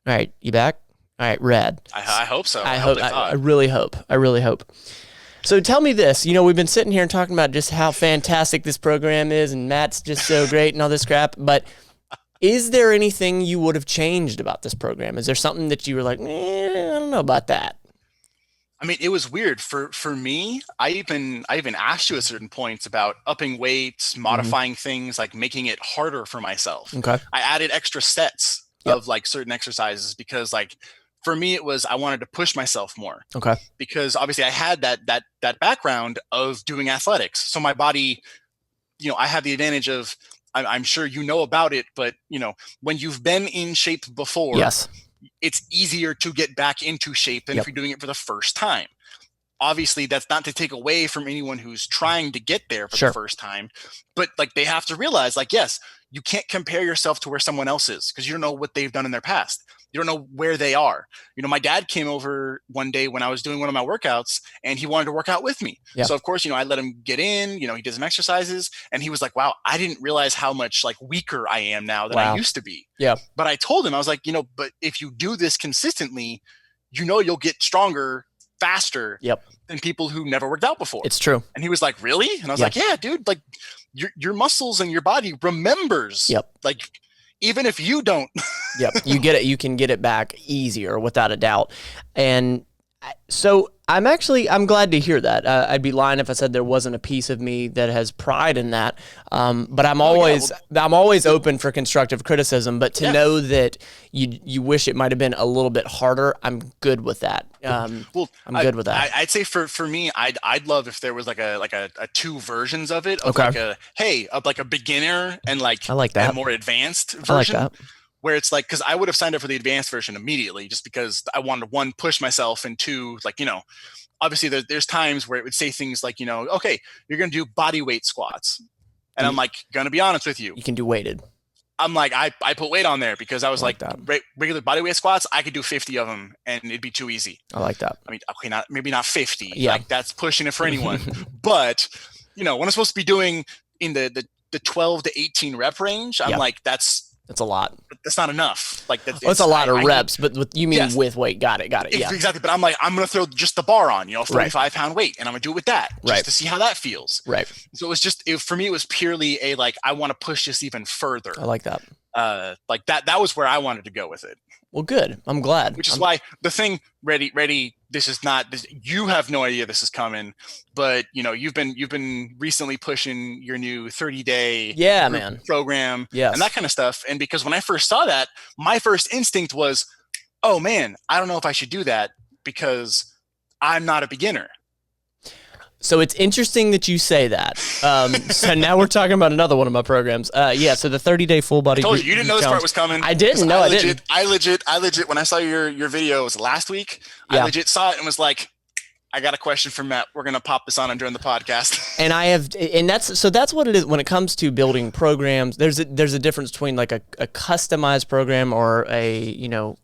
All right. You back? All right. Rad. I hope so. I really hope. So tell me this, we've been sitting here and talking about just how fantastic this program is and Matt's just so great and all this crap, but is there anything you would have changed about this program? Is there something that you were like, I don't know about that? I mean, it was weird for me. I even asked you at certain points about upping weights, modifying things, like making it harder for myself. Okay. I added extra sets of like certain exercises because like, for me, it was I wanted to push myself more. Okay. Because obviously I had that background of doing athletics. So my body, I have the advantage of, I'm sure you know about it, but when you've been in shape before, yes, it's easier to get back into shape than if you're doing it for the first time. Obviously, that's not to take away from anyone who's trying to get there for the first time, but like they have to realize, like, yes, you can't compare yourself to where someone else is because you don't know what they've done in their past. you don't know where they are. My dad came over one day when I was doing one of my workouts, and he wanted to work out with me. Yeah. So of course, I let him get in, he did some exercises, and he was like, wow, I didn't realize how much like weaker I am now than I used to be. Yeah. But I told him, I was like, but if you do this consistently, you'll get stronger faster than people who never worked out before. It's true. And he was like, really? And I was like, yeah, dude, like your muscles and your body remembers. Like, even if you don't. You get it. You can get it back easier without a doubt. And so I'm glad to hear that. I'd be lying if I said there wasn't a piece of me that has pride in that. But I'm always open for constructive criticism. But to know that you wish it might have been a little bit harder, I'm good with that. I'm good with that. I'd say for me, I'd love if there was like a two versions of it. Of like a beginner and like I like that. A more advanced version. I like that. Where it's like, because I would have signed up for the advanced version immediately, just because I wanted to, one, push myself, and two, like, obviously there's times where it would say things like, okay, you're going to do body weight squats. And I'm like, going to be honest with you. You can do weighted. I'm like, I put weight on there because I was like regular body weight squats, I could do 50 of them and it'd be too easy. I like that. I mean, okay, maybe not 50. Yeah. Like that's pushing it for anyone. But, when I'm supposed to be doing in the 12 to 18 rep range, I'm like, that's a lot. That's not enough. Like that's a lot of reps, but you mean with weight. Got it. Yeah, exactly. But I'm like, I'm going to throw just the bar on, 45-pound weight, and I'm going to do it with that just to see how that feels. Right. So it was for me, it was purely I want to push this even further. I like that. Like that was where I wanted to go with it. Well, good. I'm glad. Which is why the thing, ready. This is not. You have no idea this is coming, but you've been recently pushing your new 30-day program, and that kind of stuff. And because when I first saw that, my first instinct was, oh man, I don't know if I should do that because I'm not a beginner. So it's interesting that you say that. So now we're talking about another one of my programs. So the 30-day full body. I told you didn't know this part was coming. I didn't. No, I didn't. I legit. When I saw your video, it was last week. I legit saw it and was like, I got a question for Matt. We're gonna pop this on during the podcast. And that's what it is when it comes to building programs. There's a difference between like a customized program or a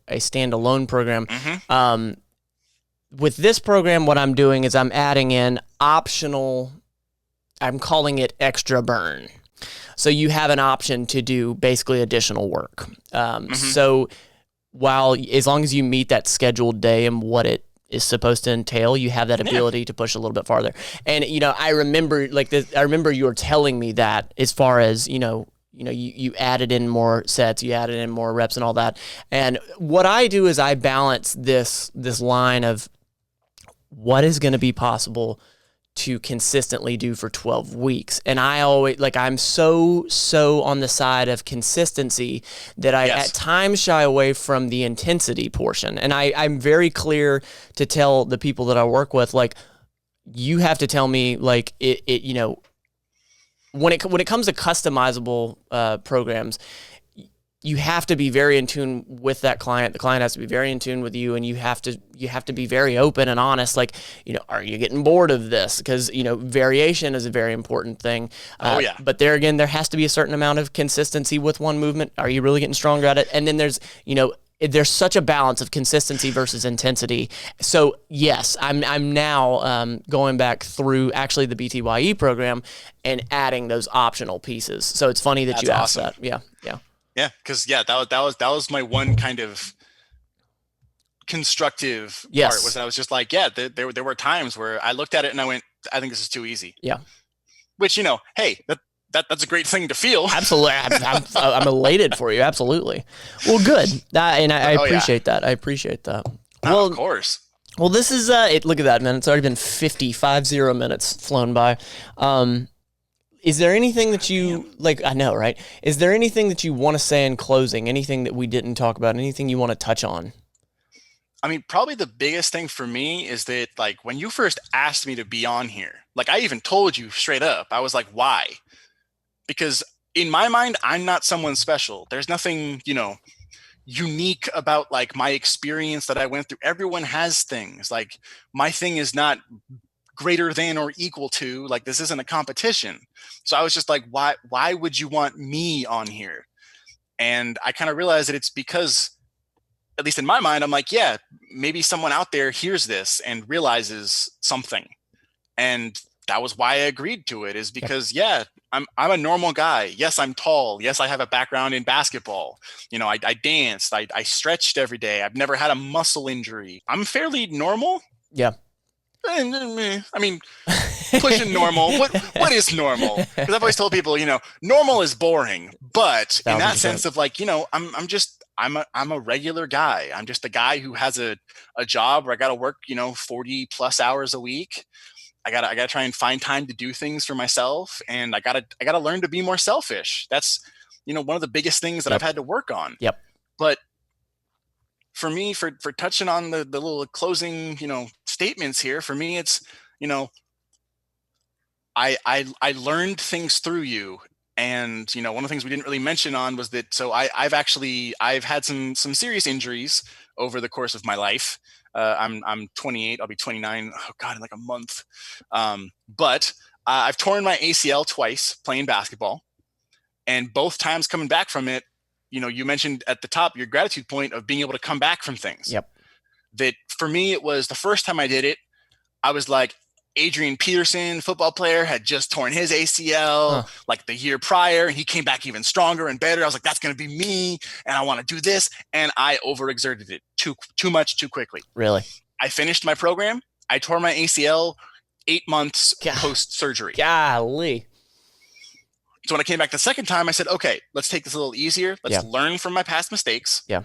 standalone program. Mm-hmm. With this program, what I'm doing is I'm adding in optional, I'm calling it extra burn. So you have an option to do basically additional work. So as long as you meet that scheduled day and what it is supposed to entail, you have that ability to push a little bit farther. And, I remember you were telling me that as far as, you added in more sets, you added in more reps and all that. And what I do is I balance this line of what is going to be possible to consistently do for 12 weeks. And I always, I'm so on the side of consistency that I at times shy away from the intensity portion. And I'm very clear to tell the people that I work with, you have to tell me, when it comes to customizable programs, you have to be very in tune with that client. The client has to be very in tune with you, and you have to be very open and honest. Are you getting bored of this? Because variation is a very important thing. But there again, there has to be a certain amount of consistency with one movement. Are you really getting stronger at it? And then there's such a balance of consistency versus intensity. So yes, I'm now going back through actually the BTYE program and adding those optional pieces. So it's funny that you asked that. Yeah. Yeah, because that was my one kind of constructive part, was that I was just like, there were times where I looked at it and I went, I think this is too easy. Yeah. Which, hey, that's a great thing to feel. Absolutely. I'm elated for you. Absolutely. Well, good. I appreciate that. I appreciate that. Well, of course. Well, this is it. Look at that, man. It's already been 50 minutes flown by. Is there anything that you I know, right? Is there anything that you want to say in closing? Anything that we didn't talk about? Anything you want to touch on? I mean, probably the biggest thing for me is that when you first asked me to be on here, I even told you straight up, I was like, why? Because in my mind, I'm not someone special. There's nothing, unique about my experience that I went through. Everyone has things. My thing is not greater than or equal to, this isn't a competition. So I was just like, why would you want me on here? And I kind of realized that it's because at least in my mind, I'm like, yeah, maybe someone out there hears this and realizes something. And that was why I agreed to it, is because, I'm a normal guy. Yes, I'm tall. Yes, I have a background in basketball. I danced. I stretched every day. I've never had a muscle injury. I'm fairly normal. Yeah. I mean, pushing normal. What is normal? Because I've always told people, normal is boring. But in that sense of like, I'm a regular guy. I'm just a guy who has a job where I got to work, 40 plus hours a week. I gotta try and find time to do things for myself, and I gotta learn to be more selfish. That's one of the biggest things that I've had to work on. Yep. But for me, for touching on the little closing statements here, for me it's I learned things through you, and one of the things we didn't really mention on was that I've had some serious injuries over the course of my life. I'm 28. I'll be 29. Oh God, in like a month. But I've torn my ACL twice playing basketball, and both times coming back from it, you mentioned at the top your gratitude point of being able to come back from things. Yep. That for me, it was the first time I did it. I was like, Adrian Peterson, football player, had just torn his ACL like the year prior, and he came back even stronger and better. I was like, that's going to be me, and I want to do this, and I overexerted it too much too quickly. Really? I finished my program. I tore my ACL 8 months post-surgery. Golly. So when I came back the second time, I said, okay, let's take this a little easier. Let's learn from my past mistakes. Yeah.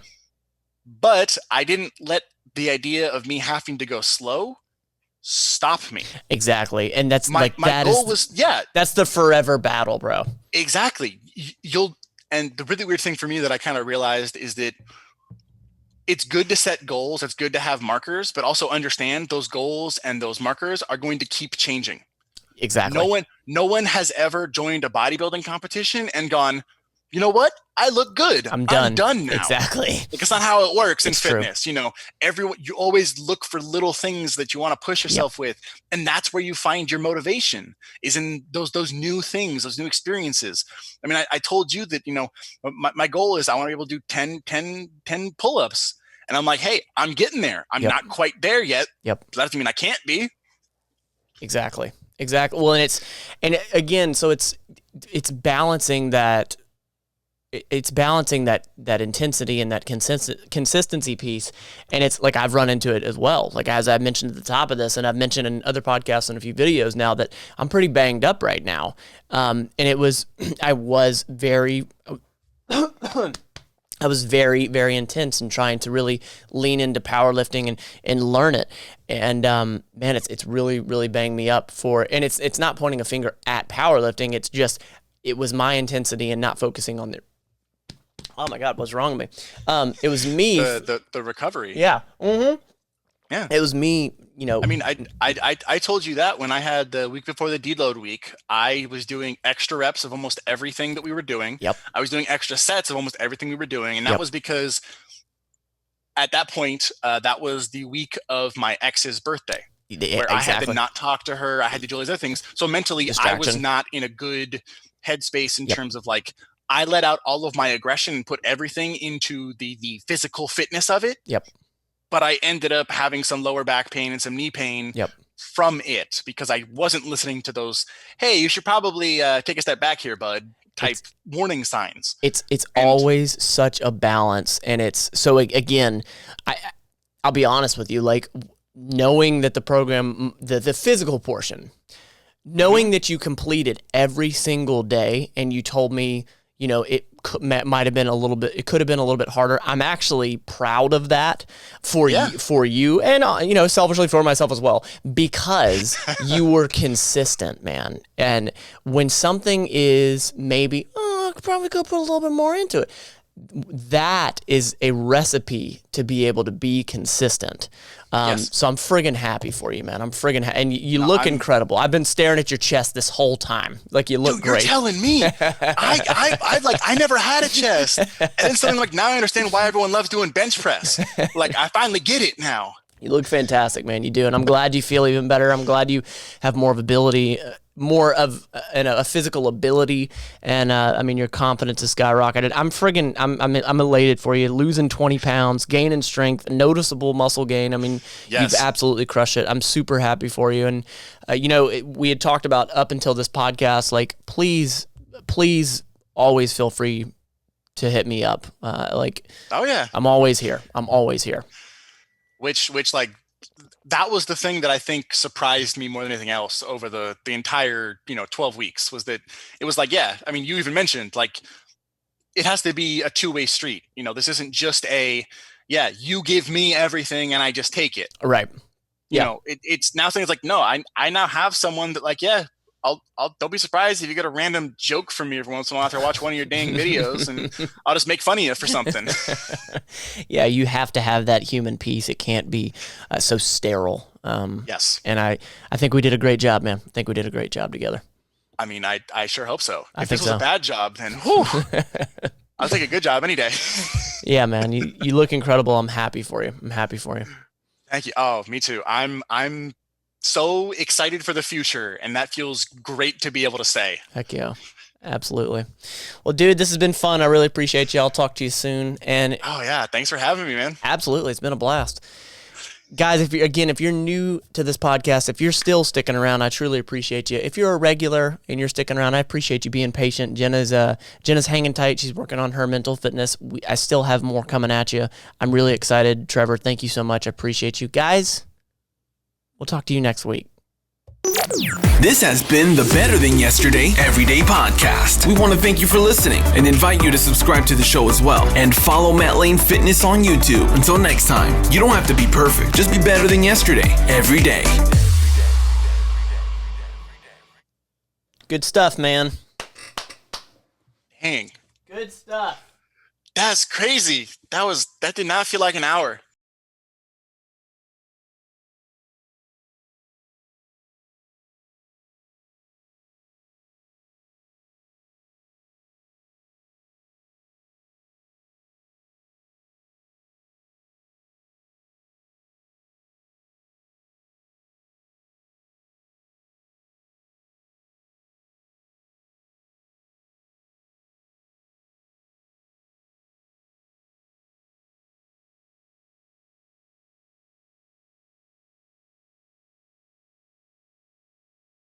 But I didn't let the idea of me having to go slow stop me. Exactly. And that's my goal was that's the forever battle, bro. Exactly. And the really weird thing for me that I kind of realized is that it's good to set goals. It's good to have markers, but also understand those goals and those markers are going to keep changing. Exactly. No one has ever joined a bodybuilding competition and gone, you know what? I look good. I'm done now. Exactly. Like, it's not how it works in fitness. True. You always look for little things that you want to push yourself with. And that's where you find your motivation, is in those new things, those new experiences. I mean, I told you that, my goal is I want to be able to do 10 pull-ups. And I'm like, hey, I'm getting there. I'm not quite there yet. Yep. But that doesn't mean I can't be. Exactly. Well, and again, so it's balancing that. It's balancing that intensity and that consistency piece. And it's like, I've run into it as well. Like, as I mentioned at the top of this, and I've mentioned in other podcasts and a few videos now, that I'm pretty banged up right now. And I was very, very intense in trying to really lean into powerlifting and learn it. And man, it's really, really banged me up and it's not pointing a finger at powerlifting. It's just, it was my intensity and not focusing on oh my God, what's wrong with me? It was me. The recovery. Yeah. Mm-hmm. Yeah. It was me, I mean, I told you that when I had the week before the deload week, I was doing extra reps of almost everything that we were doing. Yep. I was doing extra sets of almost everything we were doing. And that was because at that point, that was the week of my ex's birthday. Where I had to not talk to her. I had to do all these other things. So mentally, I was not in a good headspace in terms of like, I let out all of my aggression and put everything into the physical fitness of it. Yep. But I ended up having some lower back pain and some knee pain from it, because I wasn't listening to those, hey, you should probably take a step back here, bud, type warning signs. It's always such a balance. And it's, so again, I'll be honest with you, like, knowing that the program, the physical portion, knowing that you completed every single day, and you told me, it might have been it could have been a little bit harder. I'm actually proud of that for you, and selfishly for myself as well, because you were consistent, man. And when something is maybe, I could probably go put a little bit more into it, that is a recipe to be able to be consistent. So I'm friggin' happy for you, man. I'm friggin' and you look incredible. I've been staring at your chest this whole time. Like, you look great. You're telling me. I never had a chest. And then something like, now I understand why everyone loves doing bench press. Like, I finally get it now. You look fantastic, man. You do. And I'm glad you feel even better. I'm glad you have more more of a physical ability, and I mean your confidence is skyrocketed. I'm elated for you, losing 20 pounds, gaining strength, noticeable muscle gain. I mean, You've absolutely crushed it. I'm super happy for you, and we had talked about up until this podcast, like please always feel free to hit me up. Oh yeah, I'm always here. Which like. That was the thing that I think surprised me more than anything else over the entire, 12 weeks was that it was like, yeah, I mean, you even mentioned like, it has to be a two-way street. This isn't just you give me everything and I just take it. Right. Yeah. It's now things like, no, I now have someone that like, yeah, I'll don't be surprised if you get a random joke from me every once in a while after I watch one of your dang videos, and I'll just make fun of you for something. Yeah, you have to have that human piece. It can't be so sterile. Yes. And I think we did a great job, man. I think we did a great job together. I mean, I sure hope so. If this was a bad job, then whew, I'll take a good job any day. Yeah, man, you look incredible. I'm happy for you. Thank you. Oh, me too. I'm so excited for the future, and that feels great to be able to say. Heck yeah. Absolutely. Well, dude, this has been fun. I really appreciate you. I'll talk to you soon. And oh yeah, thanks for having me, man. Absolutely. It's been a blast. Guys, if you're new to this podcast, if you're still sticking around, I truly appreciate you. If you're a regular and you're sticking around, I appreciate you being patient. Jenna's hanging tight. She's working on her mental fitness. I still have more coming at you. I'm really excited. Trevor, thank you so much. I appreciate you. Guys, we'll talk to you next week. This has been the Better Than Yesterday Everyday Podcast. We want to thank you for listening and invite you to subscribe to the show as well. And follow Matt Lane Fitness on YouTube. Until next time, you don't have to be perfect. Just be better than yesterday every day. Good stuff, man. Dang. Good stuff. That's crazy. That did not feel like an hour.